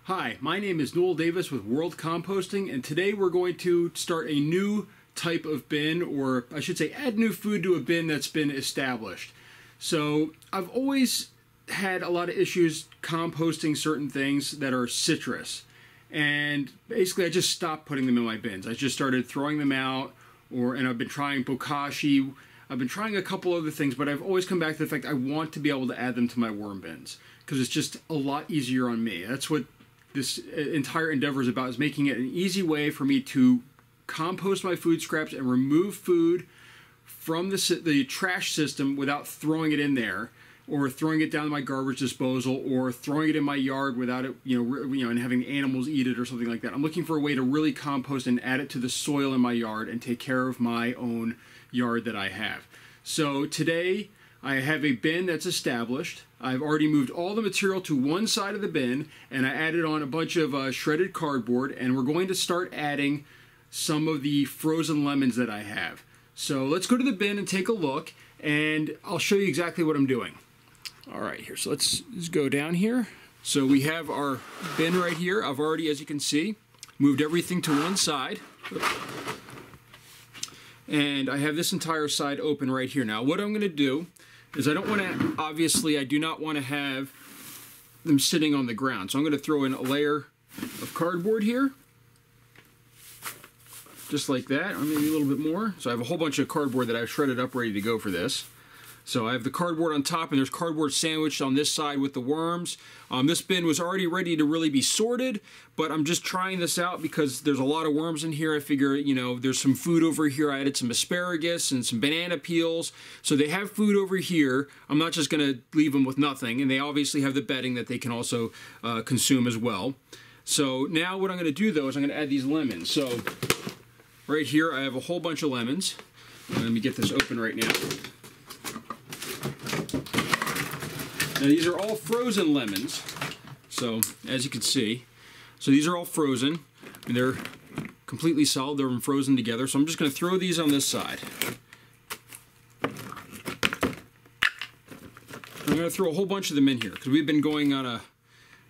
Hi, my name is Noel Davis with World Composting, and today we're going to start a new type of bin, or I should say add new food to a bin that's been established. So I've always had a lot of issues composting certain things that are citrus, and basically I just stopped putting them in my bins. I just started throwing them out, and I've been trying Bokashi. I've been trying a couple other things, but I've always come back to the fact I want to be able to add them to my worm bins because it's just a lot easier on me. That's what this entire endeavor is about, is making it an easy way for me to compost my food scraps and remove food from the trash system without throwing it in there, or throwing it down my garbage disposal, or throwing it in my yard without it, and having the animals eat it or something like that. I'm looking for a way to really compost and add it to the soil in my yard and take care of my own yard that I have. So today I have a bin that's established. I've already moved all the material to one side of the bin, and I added on a bunch of shredded cardboard, and we're going to start adding some of the frozen lemons that I have. So let's go to the bin and take a look, and I'll show you exactly what I'm doing. All right, here, so let's go down here. So we have our bin right here. I've already, as you can see, moved everything to one side. And I have this entire side open right here. Now, what I'm going to do is I don't want to, obviously, I do not want to have them sitting on the ground. So I'm going to throw in a layer of cardboard here, just like that, or maybe a little bit more. So I have a whole bunch of cardboard that I've shredded up ready to go for this. So I have the cardboard on top, and there's cardboard sandwiched on this side with the worms. This bin was already ready to really be sorted, but I'm just trying this out because there's a lot of worms in here. I figure, there's some food over here. I added some asparagus and some banana peels. So they have food over here. I'm not just going to leave them with nothing, and they obviously have the bedding that they can also consume as well. So now what I'm going to do, though, is I'm going to add these lemons. So right here I have a whole bunch of lemons. Let me get this open right now. Now these are all frozen lemons, so as you can see, so these are all frozen, and they're completely solid. They're frozen together, so I'm just going to throw these on this side. I'm going to throw a whole bunch of them in here, because we've been going on a,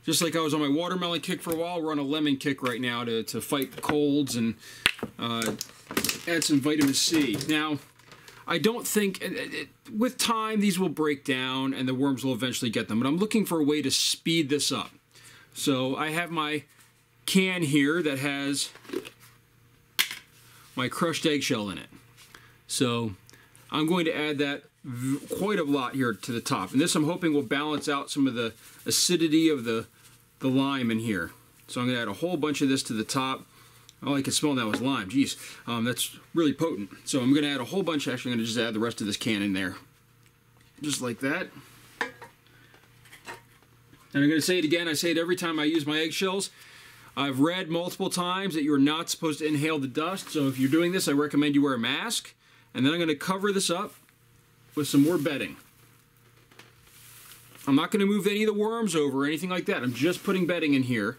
just like I was on my watermelon kick for a while, we're on a lemon kick right now to fight colds and add some vitamin C. Now, I don't think, with time, these will break down and the worms will eventually get them, but I'm looking for a way to speed this up. So I have my can here that has my crushed eggshell in it. So I'm going to add that quite a lot here to the top. And this I'm hoping will balance out some of the acidity of the lime in here. So I'm going to add a whole bunch of this to the top. All I can smell now is lime. Geez, that's really potent. So I'm going to add a whole bunch. Actually, I'm going to just add the rest of this can in there. Just like that. And I'm going to say it again. I say it every time I use my eggshells. I've read multiple times that you're not supposed to inhale the dust. So if you're doing this, I recommend you wear a mask. And then I'm going to cover this up with some more bedding. I'm not going to move any of the worms over or anything like that. I'm just putting bedding in here.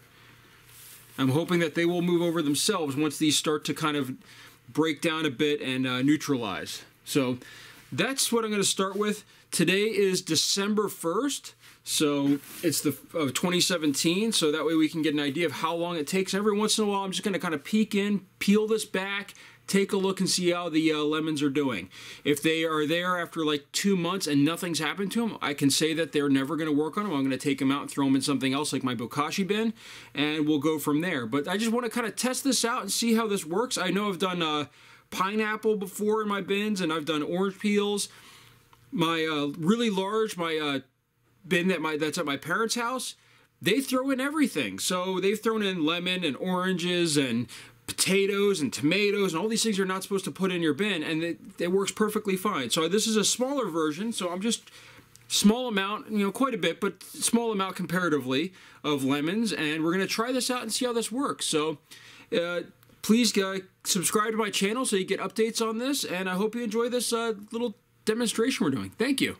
I'm hoping that they will move over themselves once these start to kind of break down a bit and neutralize. So that's what I'm going to start with. Today is December 1st, so it's of 2017, so that way we can get an idea of how long it takes. Every once in a while I'm just going to kind of peek in, peel this back, take a look and see how the lemons are doing. If they are there after like 2 months and nothing's happened to them, I can say that they're never going to work on them. I'm going to take them out and throw them in something else like my Bokashi bin, and we'll go from there. But I just want to kind of test this out and see how this works. I know I've done pineapple before in my bins, and I've done orange peels. My really large, bin that's at my parents' house, they throw in everything. So they've thrown in lemon and oranges and potatoes and tomatoes and all these things you're not supposed to put in your bin, and it works perfectly fine. So this is a smaller version, so I'm just small amount, quite a bit, but small amount comparatively of lemons, and we're going to try this out and see how this works. So please subscribe to my channel so you get updates on this, and I hope you enjoy this little demonstration we're doing. Thank you.